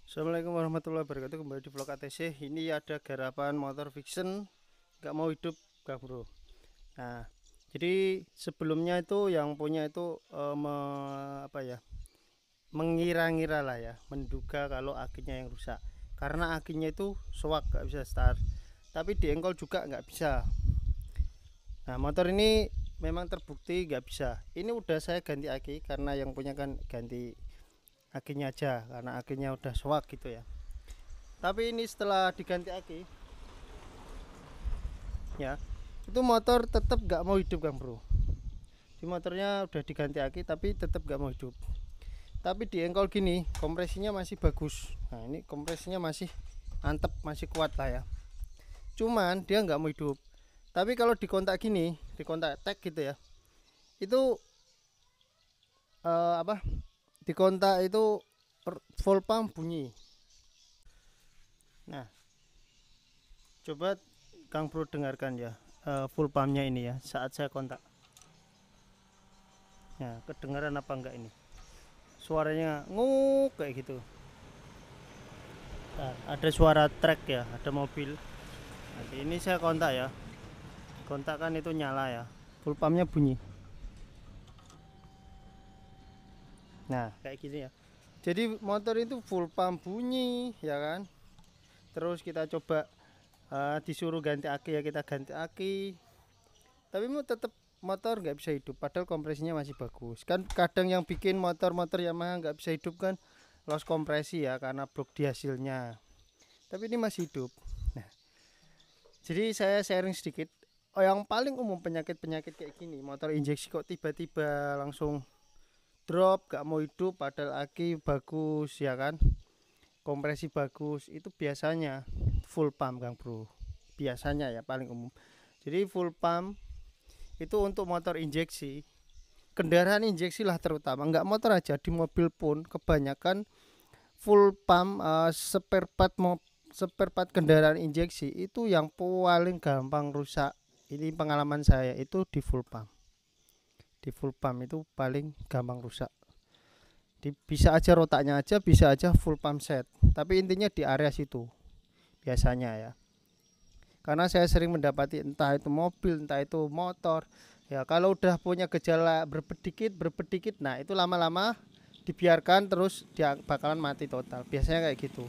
Assalamualaikum warahmatullahi wabarakatuh. Kembali di vlog ATC. Ini ada garapan motor fiction nggak mau hidup, Kak Bro. Nah, jadi sebelumnya itu yang punya itu mengira-ngira lah ya, menduga kalau akinya yang rusak. Karena akinya itu soak, nggak bisa start. Tapi di engkol juga nggak bisa. Nah, motor ini memang terbukti nggak bisa. Ini udah saya ganti aki karena yang punya kan ganti akinya aja karena akinya udah soak gitu ya. Tapi ini setelah diganti aki ya, itu motor tetap gak mau hidup, Kang Bro. Di motornya udah diganti aki tapi tetap gak mau hidup. Tapi di engkol gini kompresinya masih bagus. Nah, ini kompresinya masih antep, masih kuat lah ya. Cuman dia nggak mau hidup. Tapi kalau di kontak gini, di kontak tag gitu ya, itu apa, di kontak itu full pump bunyi. Nah, coba Kang Bro dengarkan ya, full pumpnya ini ya saat saya kontak. Nah, kedengaran apa enggak ini? Suaranya nguk kayak gitu. Nah, ada suara truk ya, ada mobil. Nah, ini saya kontak ya. Kontak kan itu nyala ya. Full pumpnya bunyi. Nah, kayak gini ya. Jadi motor itu full pump bunyi ya kan. Terus kita coba disuruh ganti aki ya, kita ganti aki. Tapi mau tetap motor nggak bisa hidup padahal kompresinya masih bagus. Kan kadang yang bikin motor-motor Yamaha nggak bisa hidup kan loss kompresi ya karena blok di hasilnya. Tapi ini masih hidup. Nah, jadi saya sharing sedikit. Oh, yang paling umum penyakit-penyakit kayak gini, motor injeksi kok tiba-tiba langsung drop, gak mau hidup padahal aki bagus ya kan, kompresi bagus, itu biasanya full pump, Kang Bro. Biasanya ya paling umum. Jadi full pump itu untuk motor injeksi, kendaraan injeksi lah terutama, nggak motor aja, di mobil pun kebanyakan full pump. Spare part kendaraan injeksi itu yang paling gampang rusak. Ini pengalaman saya itu di full pump. Di full pump itu paling gampang rusak. Bisa aja rotaknya aja, bisa aja full pump set. Tapi intinya di area situ biasanya ya. Karena saya sering mendapati entah itu mobil, entah itu motor. Ya kalau udah punya gejala berpedikit, nah itu lama-lama dibiarkan terus dia bakalan mati total. Biasanya kayak gitu.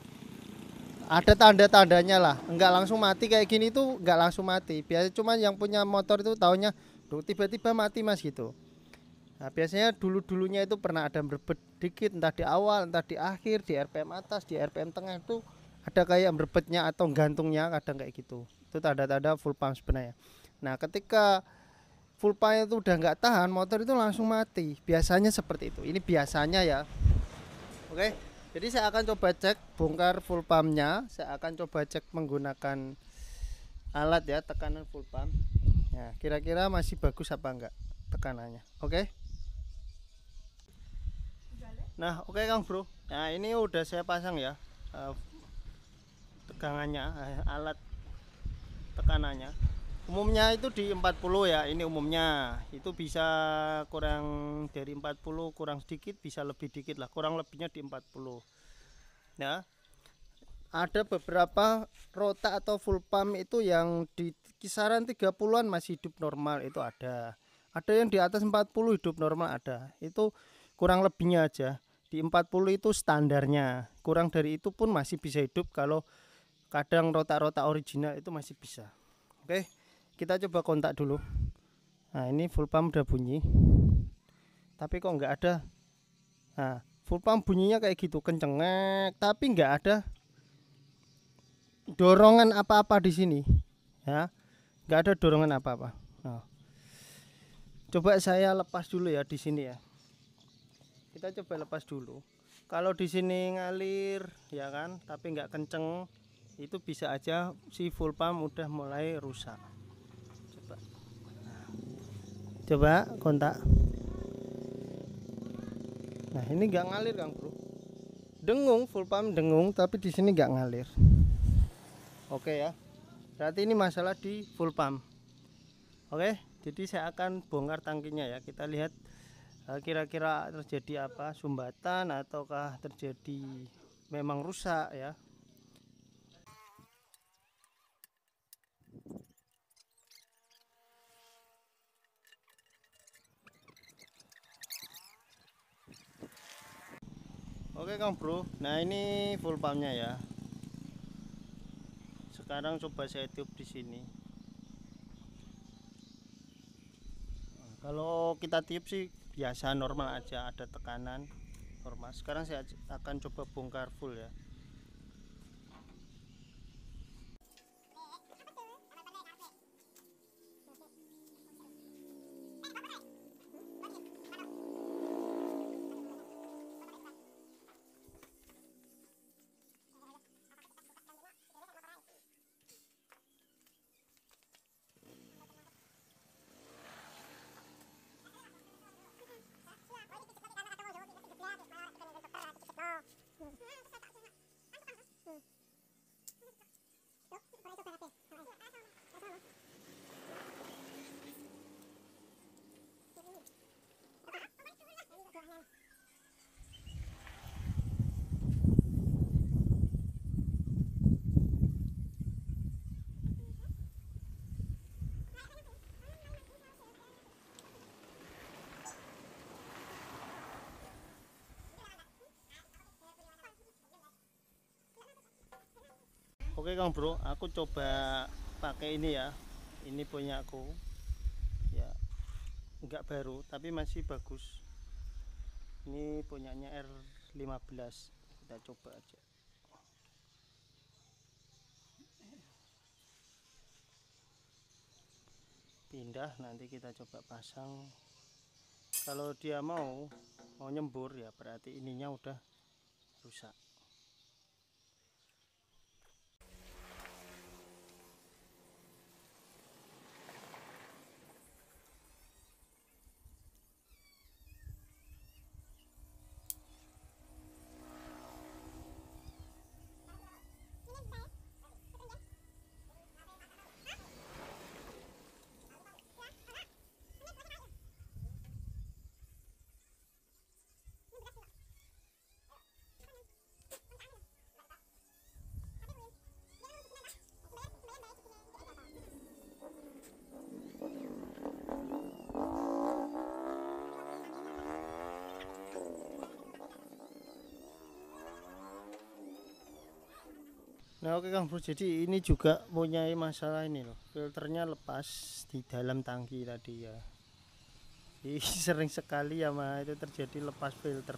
Ada tanda-tandanya lah, nggak langsung mati kayak gini tuh, nggak langsung mati biasa. Cuman yang punya motor itu taunya duh tiba-tiba mati mas gitu. Nah biasanya dulu-dulunya itu pernah ada berbet dikit, entah di awal entah di akhir, di RPM atas di RPM tengah itu ada kayak berbetnya atau gantungnya, kadang kayak gitu. Itu tanda-tanda full pump sebenarnya. Nah ketika full pump itu udah nggak tahan, motor itu langsung mati, biasanya seperti itu. Ini biasanya ya. Oke, jadi saya akan coba cek bongkar full pumpnya. Saya akan coba cek menggunakan alat ya, tekanan full pump. Nah, kira-kira masih bagus apa enggak tekanannya. Oke. Nah, oke Kang Bro. Nah, ini udah saya pasang ya, tegangannya, alat tekanannya. Umumnya itu di 40 ya, ini umumnya. Itu bisa kurang dari 40, kurang sedikit, bisa lebih dikit lah. Kurang lebihnya di 40. Ya, ada beberapa rota atau full pump itu yang di kisaran 30-an masih hidup normal, itu ada. Ada yang di atas 40 hidup normal ada. Itu kurang lebihnya aja. Di 40 itu standarnya. Kurang dari itu pun masih bisa hidup, kalau kadang rota-rota original itu masih bisa. Oke, kita coba kontak dulu. Nah, ini full pump udah bunyi. Tapi kok nggak ada. Nah, full pump bunyinya kayak gitu, kencengek, tapi nggak ada dorongan apa-apa di sini ya, nggak ada dorongan apa-apa. Nah, coba saya lepas dulu ya di sini ya, kita coba lepas dulu. Kalau di sini ngalir ya kan, tapi nggak kenceng, itu bisa aja si full pump udah mulai rusak. Coba kontak. Nah ini nggak ngalir Kang Bro, dengung, full pump dengung, tapi di sini nggak ngalir. Oke ya, berarti ini masalah di full pump. Oke, jadi saya akan bongkar tangkinya ya. Kita lihat kira-kira terjadi apa, sumbatan ataukah terjadi memang rusak ya. Oke Kang Bro, nah ini full pumpnya ya. Sekarang coba saya tiup di sini. Nah, kalau kita tiup sih biasa normal aja, ada tekanan normal. Sekarang saya akan coba bongkar full ya. Oke Kang Bro, aku coba pakai ini ya. Ini punya aku. Ya, enggak baru tapi masih bagus. Ini punyanya R15. Kita coba aja. Pindah, nanti kita coba pasang. Kalau dia mau nyembur ya berarti ininya udah rusak. Nah oke Kang Bro, jadi ini juga punya masalah ini loh, filternya lepas di dalam tangki tadi ya. Jadi sering sekali ya mah itu terjadi lepas filter.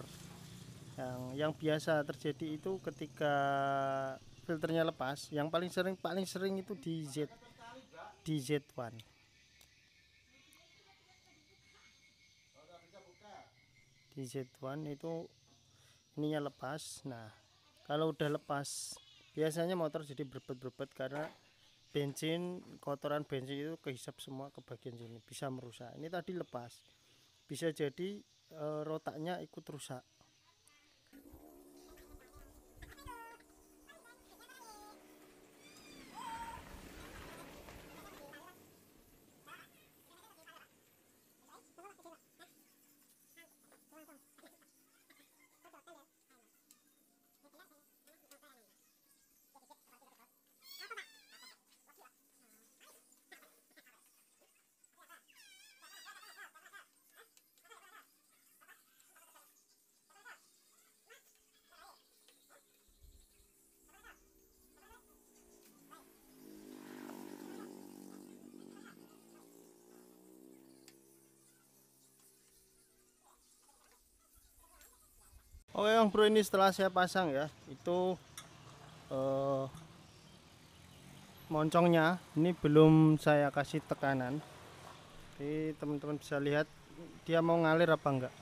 Yang biasa terjadi itu ketika filternya lepas, yang paling sering itu di Z1. Di Z1 itu ininya lepas. Nah, kalau udah lepas biasanya motor jadi berbet-berbet karena kotoran bensin itu kehisap semua ke bagian sini, bisa merusak. Ini tadi lepas, bisa jadi rotaknya ikut rusak. Oke Kang Bro, ini setelah saya pasang ya, itu moncongnya ini belum saya kasih tekanan. Jadi teman-teman bisa lihat dia mau ngalir apa enggak.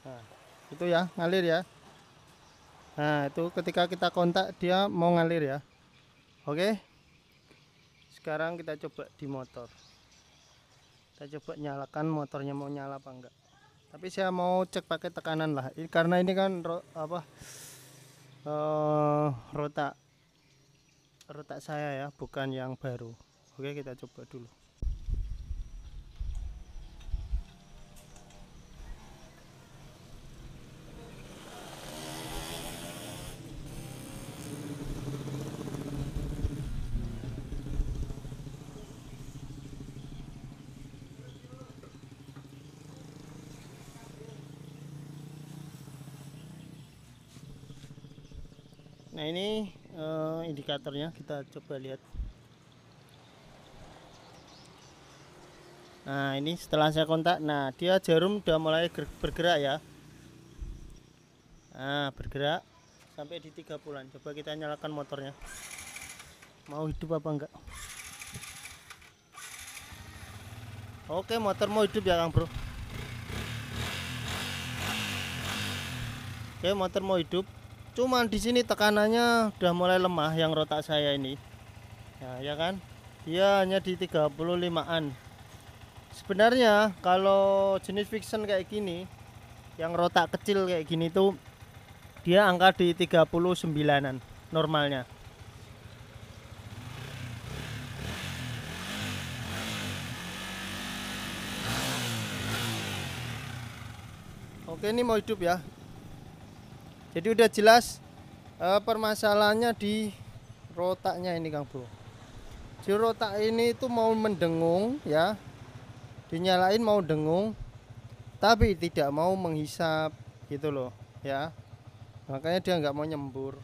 Nah, itu ya ngalir ya. Nah itu ketika kita kontak dia mau ngalir ya. Oke, sekarang kita coba di motor. Kita coba nyalakan motornya mau nyala apa enggak. Tapi saya mau cek pakai tekanan lah. Karena ini kan rotak saya ya, bukan yang baru. Oke, kita coba dulu. Nah ini indikatornya, kita coba lihat. Nah ini setelah saya kontak, nah dia jarum udah mulai bergerak ya. Nah bergerak sampai di 30-an. Coba kita nyalakan motornya, mau hidup apa enggak. Oke, motor mau hidup ya Kang Bro. Oke, motor mau hidup. Cuman di sini tekanannya udah mulai lemah yang rotak saya ini. Nah, ya kan? Dia hanya di 35-an. Sebenarnya kalau jenis Vixen kayak gini, yang rotak kecil kayak gini tuh dia angka di 39-an normalnya. Oke, ini mau hidup ya. Jadi udah jelas permasalahannya di rotaknya ini Kang Bro. Di rotak ini itu mau mendengung ya, dinyalain mau dengung, tapi tidak mau menghisap gitu loh ya. Makanya dia nggak mau nyembur.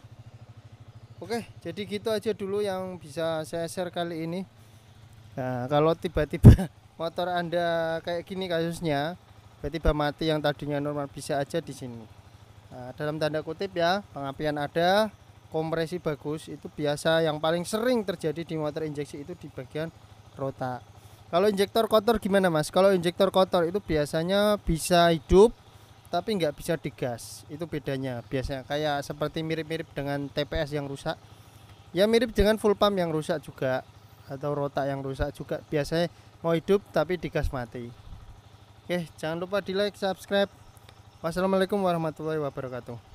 Oke, jadi gitu aja dulu yang bisa saya share kali ini. Nah, kalau tiba-tiba motor Anda kayak gini kasusnya, tiba-tiba mati yang tadinya normal, bisa aja di sini. Nah, dalam tanda kutip ya, pengapian ada, kompresi bagus, itu biasa yang paling sering terjadi di motor injeksi itu di bagian rotak. Kalau injektor kotor gimana Mas? Kalau injektor kotor itu biasanya bisa hidup tapi nggak bisa digas. Itu bedanya. Biasanya kayak seperti mirip-mirip dengan TPS yang rusak. Ya mirip dengan full pump yang rusak juga, atau rotak yang rusak juga. Biasanya mau hidup tapi digas mati. Oke, jangan lupa di like, subscribe. Wassalamualaikum warahmatullahi wabarakatuh.